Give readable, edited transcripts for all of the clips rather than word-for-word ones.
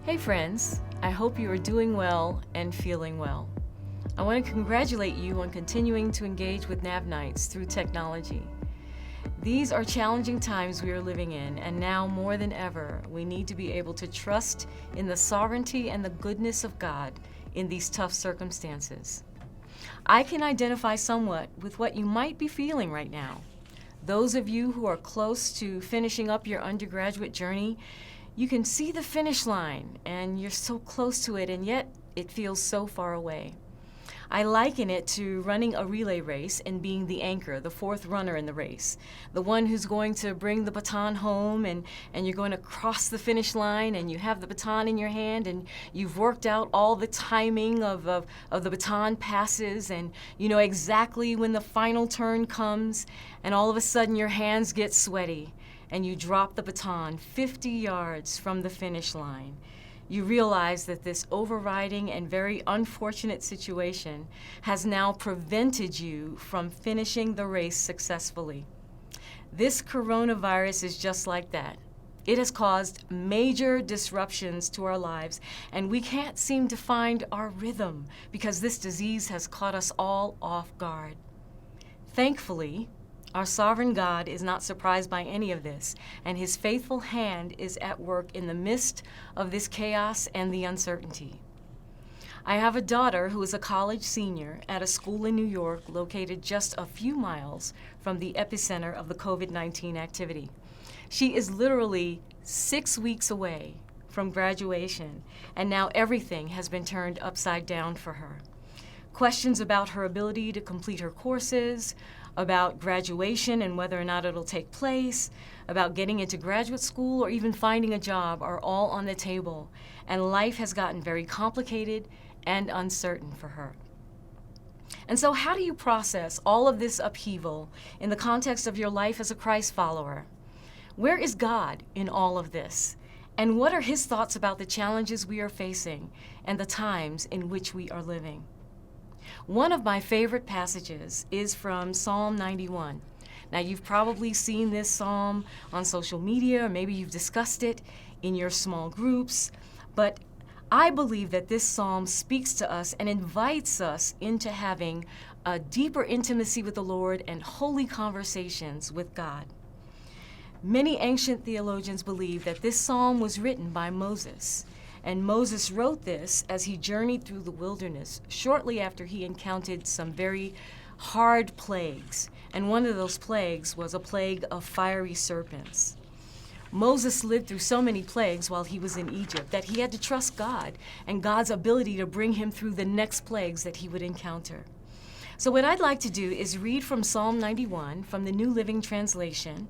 Hey friends, I hope you are doing well and feeling well. I want to congratulate you on continuing to engage with Nav Nights through technology. These are challenging times we are living in, and now more than ever, we need to be able to trust in the sovereignty and the goodness of God in these tough circumstances. I can identify somewhat with what you might be feeling right now. Those of you who are close to finishing up your undergraduate journey, you can see the finish line and you're so close to it, and yet it feels so far away. I liken it to running a relay race and being the anchor, the fourth runner in the race, the one who's going to bring the baton home, and you're going to cross the finish line, and you have the baton in your hand, and you've worked out all the timing of the baton passes, and you know exactly when the final turn comes, and all of a sudden your hands get sweaty and you drop the baton 50 yards from the finish line. You realize that this overriding and very unfortunate situation has now prevented you from finishing the race successfully. This coronavirus is just like that. It has caused major disruptions to our lives, and we can't seem to find our rhythm because this disease has caught us all off guard. Thankfully, our sovereign God is not surprised by any of this, and his faithful hand is at work in the midst of this chaos and the uncertainty. I have a daughter who is a college senior at a school in New York located just a few miles from the epicenter of the COVID-19 activity. She is literally 6 weeks away from graduation, and now everything has been turned upside down for her. Questions about her ability to complete her courses, about graduation and whether or not it'll take place, about getting into graduate school or even finding a job are all on the table, and life has gotten very complicated and uncertain for her. And so how do you process all of this upheaval in the context of your life as a Christ follower? Where is God in all of this? And what are his thoughts about the challenges we are facing and the times in which we are living? One of my favorite passages is from Psalm 91. Now, you've probably seen this psalm on social media, or maybe you've discussed it in your small groups, but I believe that this psalm speaks to us and invites us into having a deeper intimacy with the Lord and holy conversations with God. Many ancient theologians believe that this psalm was written by Moses. And Moses wrote this as he journeyed through the wilderness shortly after he encountered some very hard plagues. And one of those plagues was a plague of fiery serpents. Moses lived through so many plagues while he was in Egypt that he had to trust God and God's ability to bring him through the next plagues that he would encounter. So what I'd like to do is read from Psalm 91 from the New Living Translation,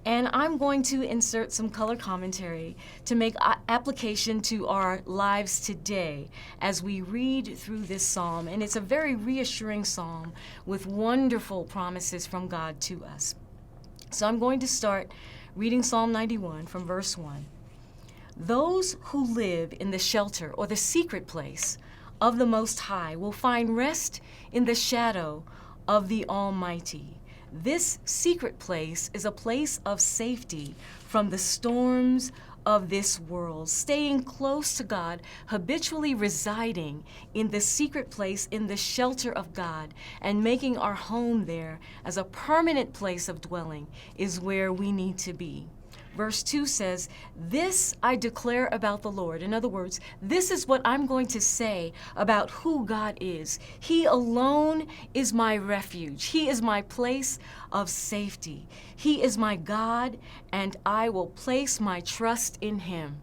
and I'm going to insert some color commentary to make application to our lives today as we read through this psalm. And it's a very reassuring psalm with wonderful promises from God to us. So I'm going to start reading Psalm 91 from verse 1. Those who live in the shelter or the secret place of the Most High will find rest in the shadow of the Almighty. This secret place is a place of safety from the storms of this world, staying close to God, habitually residing in the secret place in the shelter of God, and making our home there as a permanent place of dwelling is where we need to be. Verse 2 says, "This I declare about the Lord." In other words, this is what I'm going to say about who God is. He alone is my refuge. He is my place of safety. He is my God, and I will place my trust in him.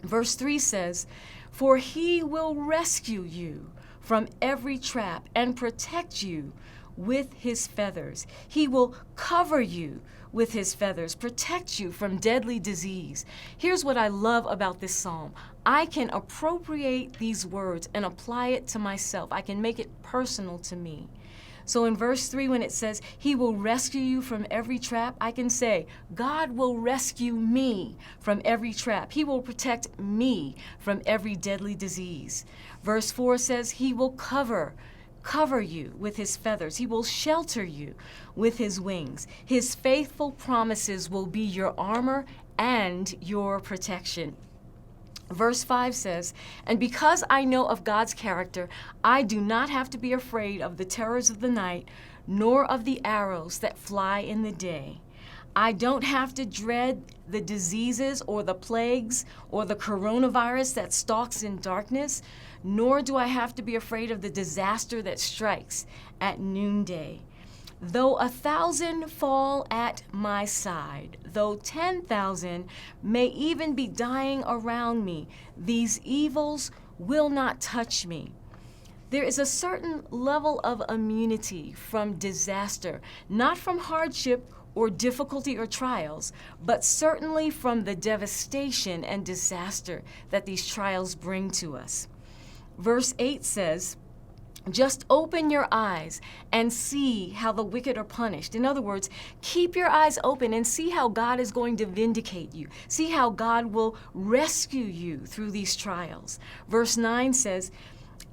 Verse 3 says, "For he will rescue you from every trap and protect you with his feathers. He will cover you with his feathers, protect you from deadly disease." Here's what I love about this psalm. I can appropriate these words and apply it to myself. I can make it personal to me. So in verse 3, when it says, he will rescue you from every trap, I can say, God will rescue me from every trap. He will protect me from every deadly disease. Verse 4 says, he will cover you with his feathers. He will shelter you with his wings. His faithful promises will be your armor and your protection. Verse 5 says, "And because I know of God's character, I do not have to be afraid of the terrors of the night, nor of the arrows that fly in the day. I don't have to dread the diseases or the plagues or the coronavirus that stalks in darkness, nor do I have to be afraid of the disaster that strikes at noonday. Though 1,000 fall at my side, though 10,000 may even be dying around me, these evils will not touch me." There is a certain level of immunity from disaster, not from hardship or difficulty or trials, but certainly from the devastation and disaster that these trials bring to us. Verse 8 says, "Just open your eyes and see how the wicked are punished." In other words, keep your eyes open and see how God is going to vindicate you. See how God will rescue you through these trials. Verse 9 says,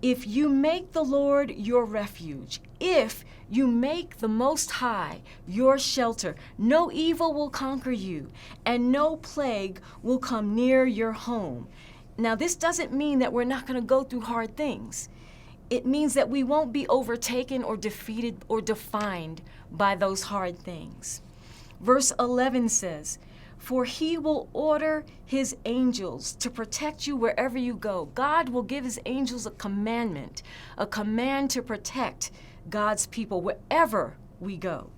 "If you make the Lord your refuge, if you make the Most High your shelter, no evil will conquer you, and no plague will come near your home." Now, this doesn't mean that we're not going to go through hard things. It means that we won't be overtaken or defeated or defined by those hard things. Verse 11 says, "For he will order his angels to protect you wherever you go." God will give his angels a command to protect God's people wherever we go.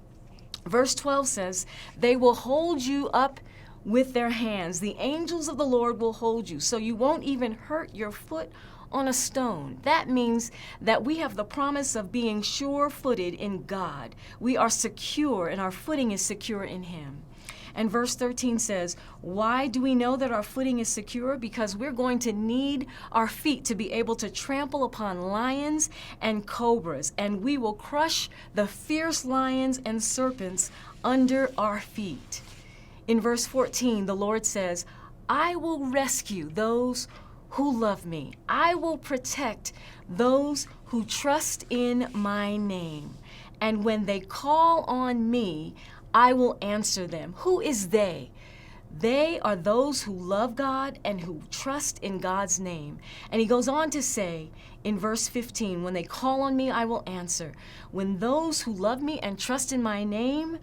Verse 12 says, "They will hold you up with their hands. The angels of the Lord will hold you, so you won't even hurt your foot on a stone." That means that we have the promise of being sure-footed in God. We are secure, and our footing is secure in him. And verse 13 says, "Why do we know that our footing is secure? Because we're going to need our feet to be able to trample upon lions and cobras, and we will crush the fierce lions and serpents under our feet." In verse 14, the Lord says, "I will rescue those who love me. I will protect those who trust in my name. And when they call on me, I will answer them." Who is they? They are those who love God and who trust in God's name. And he goes on to say in verse 15, "When they call on me, I will answer." When those who love me and trust in my name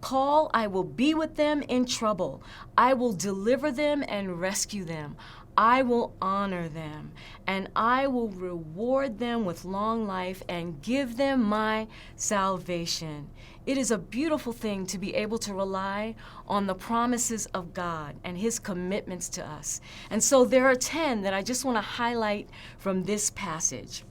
call, I will be with them in trouble. I will deliver them and rescue them. I will honor them, and I will reward them with long life and give them my salvation. It is a beautiful thing to be able to rely on the promises of God and his commitments to us. And so there are 10 that I just want to highlight from this passage.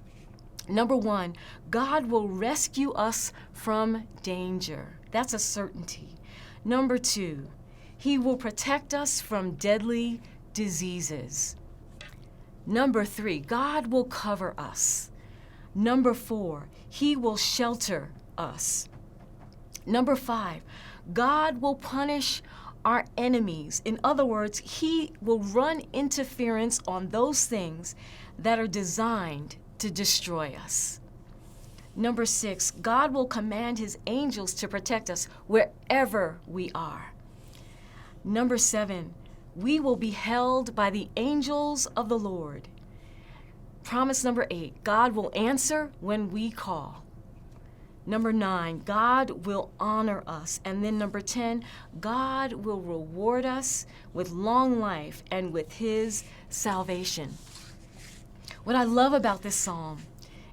Number 1, God will rescue us from danger. That's a certainty. Number 2, he will protect us from deadly diseases. Number 3, God will cover us. Number 4, he will shelter us. Number 5, God will punish our enemies. In other words, he will run interference on those things that are designed to destroy us. Number 6, God will command his angels to protect us wherever we are. Number 7, we will be held by the angels of the Lord. Promise number 8, God will answer when we call. Number 9, God will honor us. And then number 10, God will reward us with long life and with his salvation. What I love about this psalm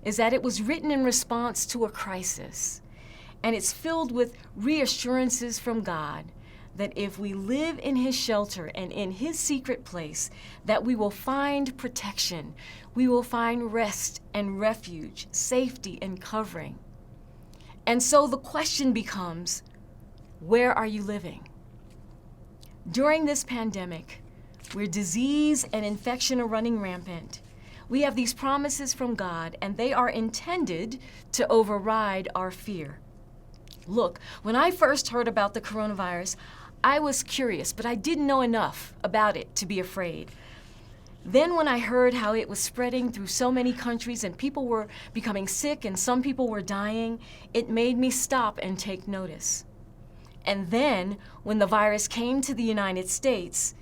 is that it was written in response to a crisis, and it's filled with reassurances from God that if we live in his shelter and in his secret place, that we will find protection, we will find rest and refuge, safety and covering. And so the question becomes, where are you living? During this pandemic, where disease and infection are running rampant, we have these promises from God, and they are intended to override our fear. Look, when I first heard about the coronavirus, I was curious, but I didn't know enough about it to be afraid. Then when I heard how it was spreading through so many countries and people were becoming sick and some people were dying, it made me stop and take notice. And then when the virus came to the United States,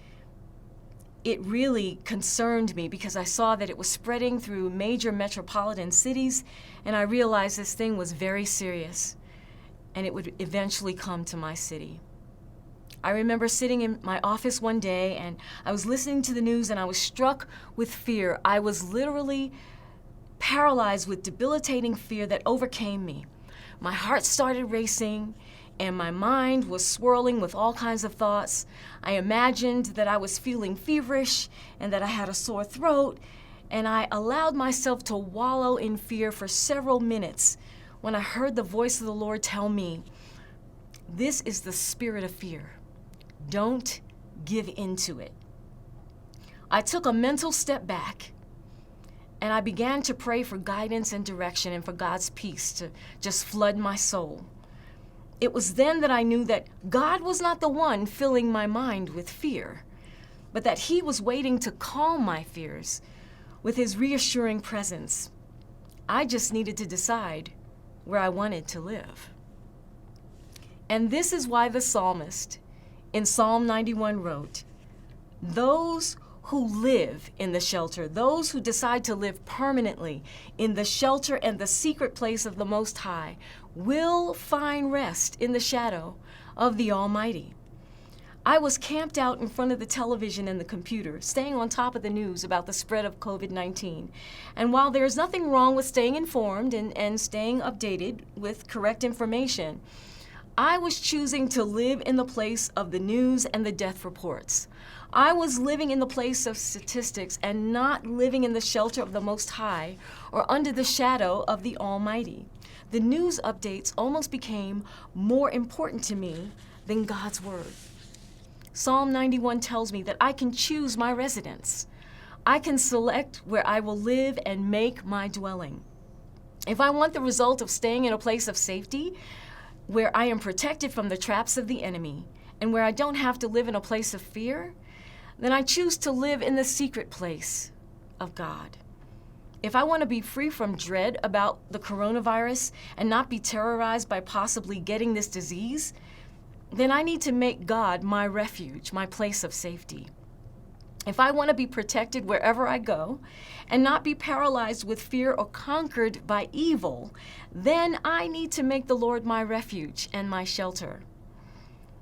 it really concerned me because I saw that it was spreading through major metropolitan cities, and I realized this thing was very serious, and it would eventually come to my city. I remember sitting in my office one day, and I was listening to the news, and I was struck with fear. I was literally paralyzed with debilitating fear that overcame me. My heart started racing, and my mind was swirling with all kinds of thoughts. I imagined that I was feeling feverish and that I had a sore throat, and I allowed myself to wallow in fear for several minutes when I heard the voice of the Lord tell me, "This is the spirit of fear. Don't give into it." I took a mental step back, and I began to pray for guidance and direction and for God's peace to just flood my soul. It was then that I knew that God was not the one filling my mind with fear, but that He was waiting to calm my fears with His reassuring presence. I just needed to decide where I wanted to live. And this is why the psalmist in Psalm 91 wrote, "Those who live in the shelter, those who decide to live permanently in the shelter and the secret place of the Most High, will find rest in the shadow of the Almighty." I was camped out in front of the television and the computer, staying on top of the news about the spread of COVID-19. And while there's nothing wrong with staying informed and staying updated with correct information, I was choosing to live in the place of the news and the death reports. I was living in the place of statistics and not living in the shelter of the Most High or under the shadow of the Almighty. The news updates almost became more important to me than God's Word. Psalm 91 tells me that I can choose my residence. I can select where I will live and make my dwelling. If I want the result of staying in a place of safety, where I am protected from the traps of the enemy, and where I don't have to live in a place of fear, then I choose to live in the secret place of God. If I want to be free from dread about the coronavirus and not be terrorized by possibly getting this disease, then I need to make God my refuge, my place of safety. If I want to be protected wherever I go and not be paralyzed with fear or conquered by evil, then I need to make the Lord my refuge and my shelter.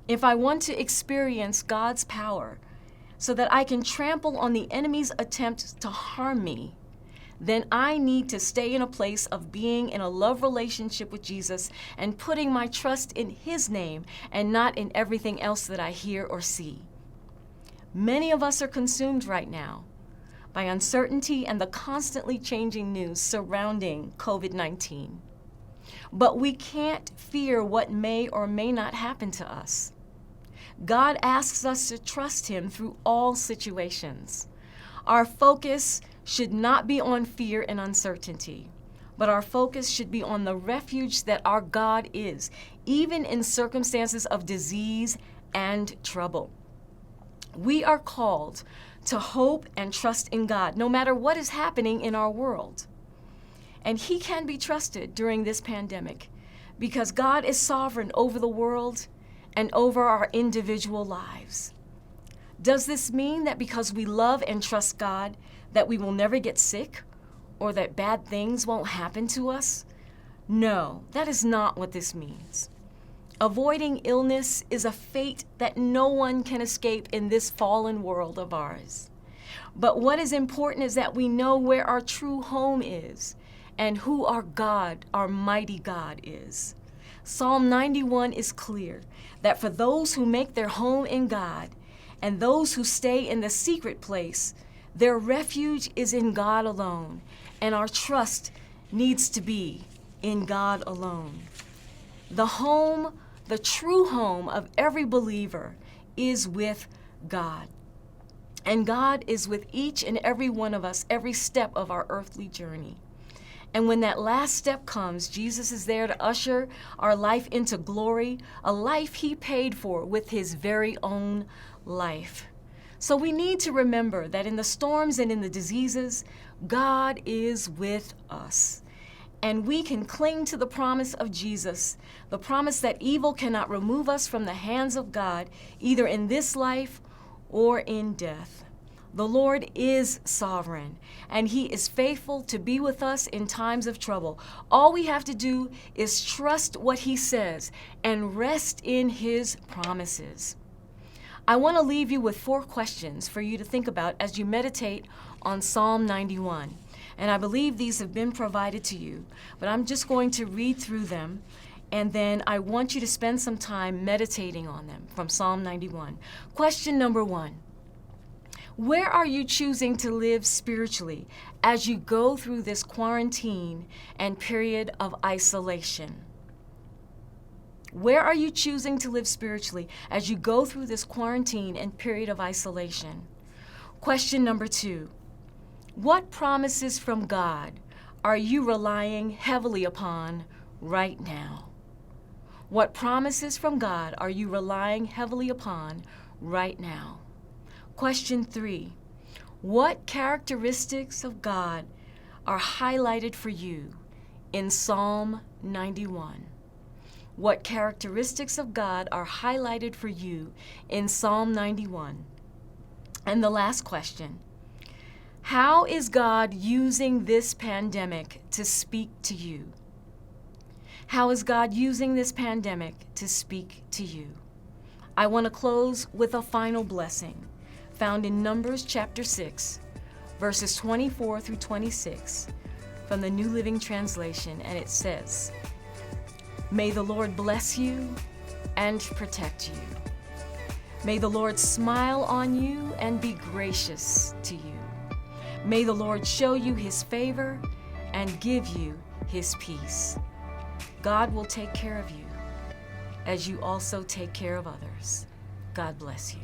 If I want to experience God's power so that I can trample on the enemy's attempts to harm me, then I need to stay in a place of being in a love relationship with Jesus and putting my trust in His name and not in everything else that I hear or see. Many of us are consumed right now by uncertainty and the constantly changing news surrounding COVID-19. But we can't fear what may or may not happen to us. God asks us to trust Him through all situations. Our focus should not be on fear and uncertainty, but our focus should be on the refuge that our God is, even in circumstances of disease and trouble. We are called to hope and trust in God, no matter what is happening in our world. And He can be trusted during this pandemic because God is sovereign over the world and over our individual lives. Does this mean that because we love and trust God, that we will never get sick or that bad things won't happen to us? No, that is not what this means. Avoiding illness is a fate that no one can escape in this fallen world of ours. But what is important is that we know where our true home is and who our God, our mighty God, is. Psalm 91 is clear that for those who make their home in God and those who stay in the secret place, their refuge is in God alone, and our trust needs to be in God alone. The true home of every believer is with God. And God is with each and every one of us every step of our earthly journey. And when that last step comes, Jesus is there to usher our life into glory, a life He paid for with His very own life. So we need to remember that in the storms and in the diseases, God is with us. And we can cling to the promise of Jesus, the promise that evil cannot remove us from the hands of God, either in this life or in death. The Lord is sovereign, and He is faithful to be with us in times of trouble. All we have to do is trust what He says and rest in His promises. I want to leave you with 4 questions for you to think about as you meditate on Psalm 91. And I believe these have been provided to you, but I'm just going to read through them, and then I want you to spend some time meditating on them from Psalm 91. Question number 1. Where are you choosing to live spiritually as you go through this quarantine and period of isolation? Where are you choosing to live spiritually as you go through this quarantine and period of isolation? Question number 2. What promises from God are you relying heavily upon right now? What promises from God are you relying heavily upon right now? Question 3. What characteristics of God are highlighted for you in Psalm 91? What characteristics of God are highlighted for you in Psalm 91? And the last question. How is God using this pandemic to speak to you? How is God using this pandemic to speak to you? I want to close with a final blessing found in Numbers chapter 6, verses 24 through 26 from the New Living Translation, and it says, May the Lord bless you and protect you. May the Lord smile on you and be gracious to you. May the Lord show you His favor and give you His peace. God will take care of you as you also take care of others. God bless you.